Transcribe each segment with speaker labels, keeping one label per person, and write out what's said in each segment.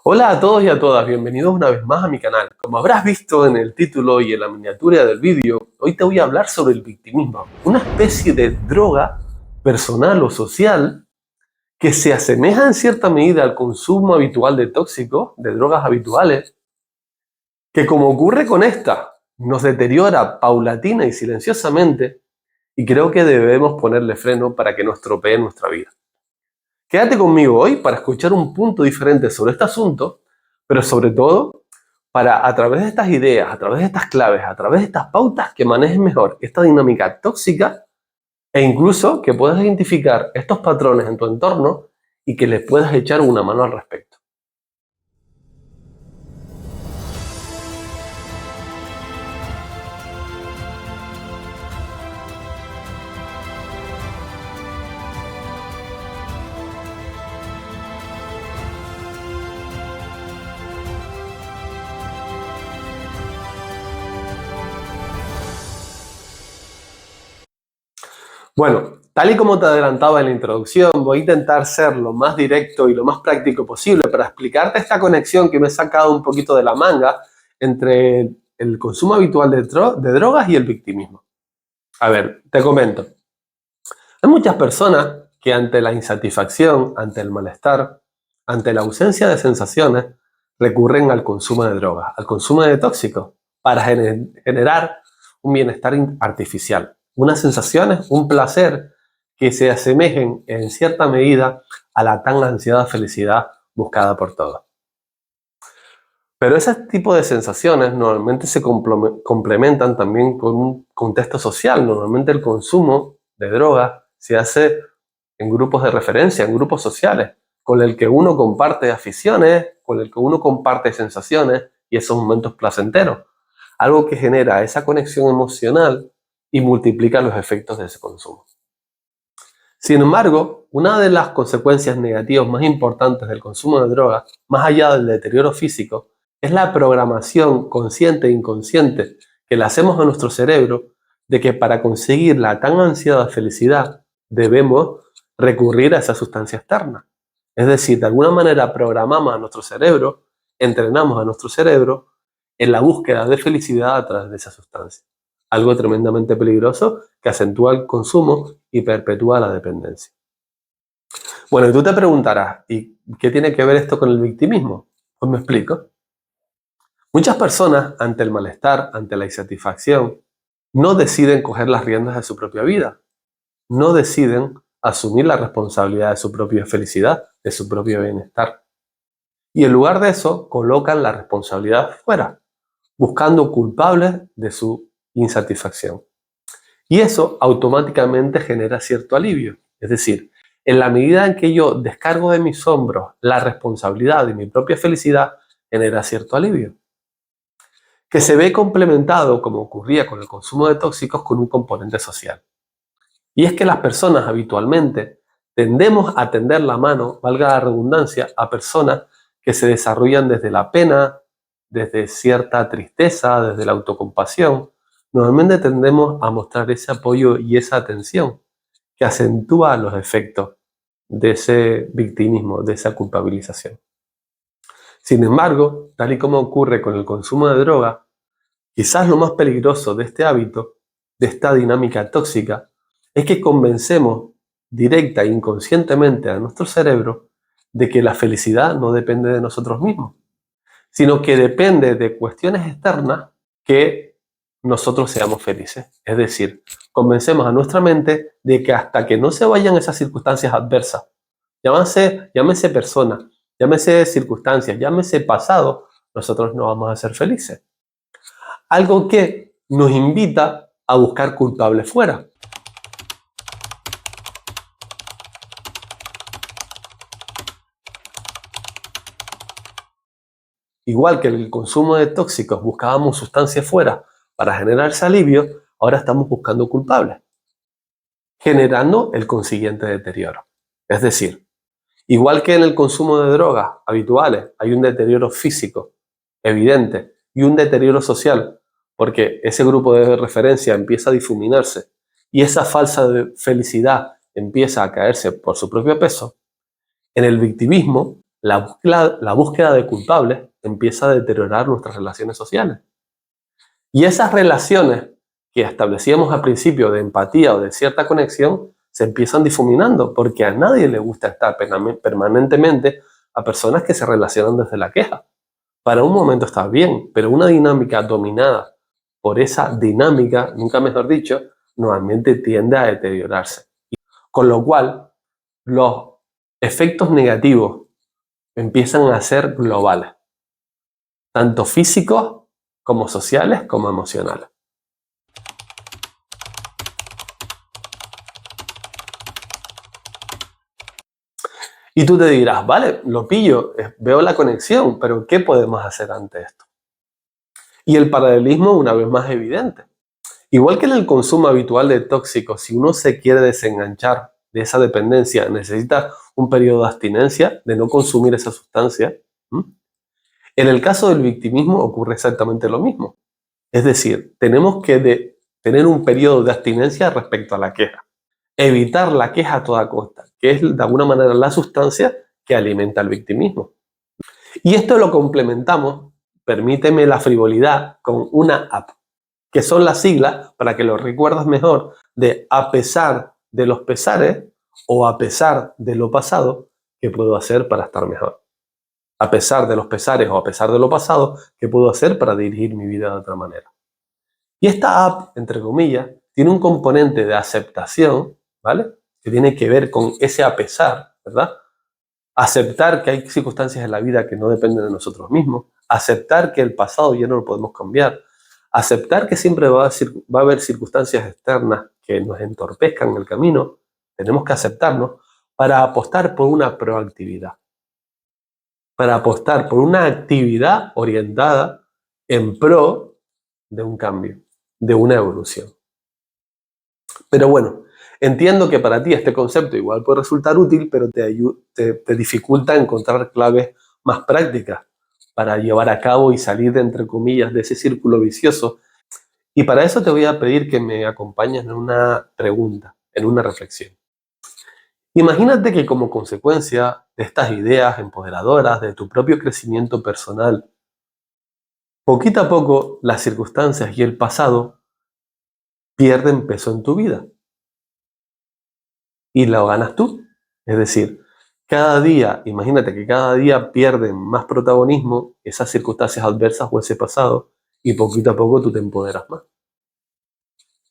Speaker 1: Hola a todos y a todas, bienvenidos una vez más a mi canal. Como habrás visto en el título y en la miniatura del vídeo, hoy te voy a hablar sobre el victimismo, una especie de droga personal o social que se asemeja en cierta medida al consumo habitual de tóxicos, de drogas habituales, que como ocurre con esta, nos deteriora paulatina y silenciosamente, y creo que debemos ponerle freno para que no estropee nuestra vida. Quédate conmigo hoy para escuchar un punto diferente sobre este asunto, pero sobre todo para, a través de estas ideas, a través de estas claves, a través de estas pautas, que manejes mejor esta dinámica tóxica e incluso que puedas identificar estos patrones en tu entorno y que les puedas echar una mano al respecto. Bueno, tal y como te adelantaba en la introducción, voy a intentar ser lo más directo y lo más práctico posible para explicarte esta conexión que me he sacado un poquito de la manga entre el consumo habitual de drogas y el victimismo. A ver, te comento. Hay muchas personas que ante la insatisfacción, ante el malestar, ante la ausencia de sensaciones, recurren al consumo de drogas, al consumo de tóxicos, para generar un bienestar artificial, unas sensaciones, un placer que se asemejen en cierta medida a la tan ansiada felicidad buscada por todos. Pero ese tipo de sensaciones normalmente se complementan también con un contexto social. Normalmente el consumo de drogas se hace en grupos de referencia, en grupos sociales, con el que uno comparte aficiones, con el que uno comparte sensaciones y esos momentos placenteros. Algo que genera esa conexión emocional y multiplica los efectos de ese consumo. Sin embargo, una de las consecuencias negativas más importantes del consumo de drogas, más allá del deterioro físico, es la programación consciente e inconsciente que le hacemos a nuestro cerebro de que para conseguir la tan ansiada felicidad debemos recurrir a esa sustancia externa. Es decir, de alguna manera programamos a nuestro cerebro, entrenamos a nuestro cerebro en la búsqueda de felicidad a través de esa sustancia. Algo tremendamente peligroso que acentúa el consumo y perpetúa la dependencia. Bueno, y tú te preguntarás, ¿y qué tiene que ver esto con el victimismo? Pues me explico. Muchas personas, ante el malestar, ante la insatisfacción, no deciden coger las riendas de su propia vida, no deciden asumir la responsabilidad de su propia felicidad, de su propio bienestar. Y en lugar de eso, colocan la responsabilidad fuera, buscando culpables de su insatisfacción. Y eso automáticamente genera cierto alivio. Es decir, en la medida en que yo descargo de mis hombros la responsabilidad de mi propia felicidad, genera cierto alivio, que se ve complementado, como ocurría con el consumo de tóxicos, con un componente social. Y es que las personas habitualmente tendemos a tender la mano, valga la redundancia, a personas que se desarrollan desde la pena, desde cierta tristeza, desde la autocompasión. Normalmente tendemos a mostrar ese apoyo y esa atención que acentúa los efectos de ese victimismo, de esa culpabilización. Sin embargo, tal y como ocurre con el consumo de droga, quizás lo más peligroso de este hábito, de esta dinámica tóxica, es que convencemos directa e inconscientemente a nuestro cerebro de que la felicidad no depende de nosotros mismos, sino que depende de cuestiones externas que nosotros seamos felices. Es decir, convencemos a nuestra mente de que hasta que no se vayan esas circunstancias adversas, llámese personas, llámese circunstancias, llámese pasado, nosotros no vamos a ser felices. Algo que nos invita a buscar culpables fuera. Igual que en el consumo de tóxicos buscábamos sustancias fuera para generar ese alivio, ahora estamos buscando culpables, generando el consiguiente deterioro. Es decir, igual que en el consumo de drogas habituales hay un deterioro físico evidente y un deterioro social, porque ese grupo de referencia empieza a difuminarse y esa falsa felicidad empieza a caerse por su propio peso, en el victimismo la búsqueda de culpables empieza a deteriorar nuestras relaciones sociales. Y esas relaciones que establecíamos al principio de empatía o de cierta conexión se empiezan difuminando porque a nadie le gusta estar permanentemente a personas que se relacionan desde la queja. Para un momento está bien, pero una dinámica dominada por esa dinámica, nunca mejor dicho, normalmente tiende a deteriorarse. Con lo cual, los efectos negativos empiezan a ser globales, tanto físicos como sociales como emocionales. Y tú te dirás, vale, lo pillo, veo la conexión, pero ¿qué podemos hacer ante esto? Y el paralelismo una vez más evidente. Igual que en el consumo habitual de tóxicos, si uno se quiere desenganchar de esa dependencia, necesita un periodo de abstinencia, de no consumir esa sustancia. En el caso del victimismo ocurre exactamente lo mismo. Es decir, tenemos que tener un periodo de abstinencia respecto a la queja. Evitar la queja a toda costa, que es de alguna manera la sustancia que alimenta el victimismo. Y esto lo complementamos, permíteme la frivolidad, con una app, que son las siglas, para que lo recuerdes mejor, de a pesar de los pesares o a pesar de lo pasado, ¿qué puedo hacer para estar mejor? A pesar de los pesares o a pesar de lo pasado, ¿qué puedo hacer para dirigir mi vida de otra manera? Y esta app, entre comillas, tiene un componente de aceptación, ¿vale? Que tiene que ver con ese a pesar, ¿verdad? Aceptar que hay circunstancias en la vida que no dependen de nosotros mismos, aceptar que el pasado ya no lo podemos cambiar, aceptar que siempre va a haber circunstancias externas que nos entorpezcan el camino, tenemos que aceptarnos para apostar por una proactividad, para apostar por una actividad orientada en pro de un cambio, de una evolución. Pero bueno, entiendo que para ti este concepto igual puede resultar útil, pero te dificulta encontrar claves más prácticas para llevar a cabo y salir de, entre comillas, de ese círculo vicioso. Y para eso te voy a pedir que me acompañes en una pregunta, en una reflexión. Imagínate que como consecuencia de estas ideas empoderadoras, de tu propio crecimiento personal, poquito a poco las circunstancias y el pasado pierden peso en tu vida y lo ganas tú. Es decir, cada día, imagínate que cada día pierden más protagonismo esas circunstancias adversas o ese pasado y poquito a poco tú te empoderas más.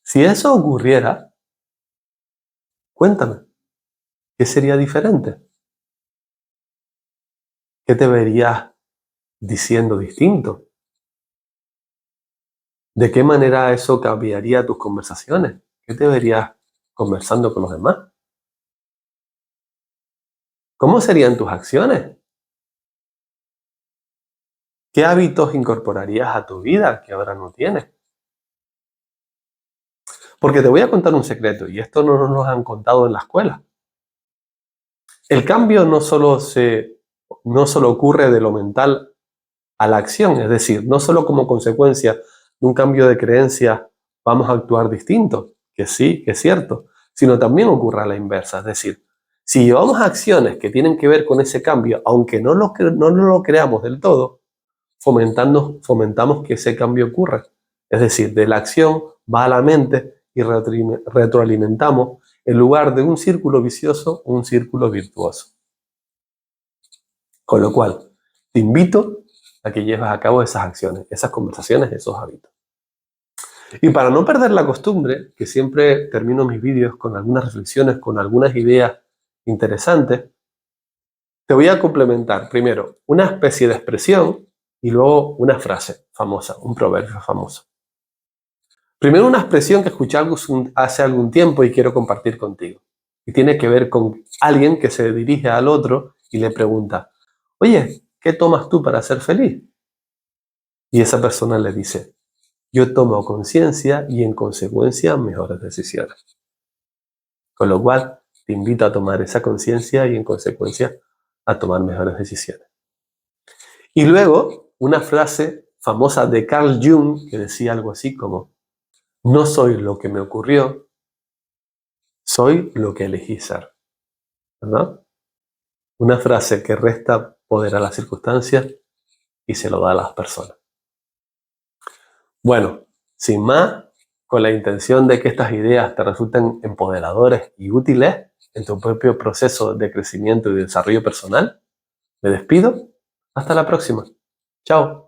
Speaker 1: Si eso ocurriera, cuéntame, ¿qué sería diferente? ¿Qué te verías diciendo distinto? ¿De qué manera eso cambiaría tus conversaciones? ¿Qué te verías conversando con los demás? ¿Cómo serían tus acciones? ¿Qué hábitos incorporarías a tu vida que ahora no tienes? Porque te voy a contar un secreto, y esto no nos lo han contado en la escuela. El cambio no solo ocurre de lo mental a la acción, es decir, no solo como consecuencia de un cambio de creencia vamos a actuar distinto, que sí, que es cierto, sino también ocurre a la inversa, es decir, si llevamos acciones que tienen que ver con ese cambio, aunque no lo creamos del todo, fomentamos que ese cambio ocurra. Es decir, de la acción va a la mente y retroalimentamos en lugar de un círculo vicioso, un círculo virtuoso. Con lo cual, te invito a que lleves a cabo esas acciones, esas conversaciones, esos hábitos. Y para no perder la costumbre, que siempre termino mis vídeos con algunas reflexiones, con algunas ideas interesantes, te voy a complementar primero una especie de expresión y luego una frase famosa, un proverbio famoso. Primero una expresión que escuché hace algún tiempo y quiero compartir contigo. Y tiene que ver con alguien que se dirige al otro y le pregunta, oye, ¿qué tomas tú para ser feliz? Y esa persona le dice, yo tomo conciencia y en consecuencia mejores decisiones. Con lo cual, te invito a tomar esa conciencia y en consecuencia a tomar mejores decisiones. Y luego, una frase famosa de Carl Jung que decía algo así como, no soy lo que me ocurrió, soy lo que elegí ser. ¿Verdad? Una frase que resta poder a las circunstancias y se lo da a las personas. Bueno, sin más, con la intención de que estas ideas te resulten empoderadores y útiles en tu propio proceso de crecimiento y desarrollo personal, me despido. Hasta la próxima. Chao.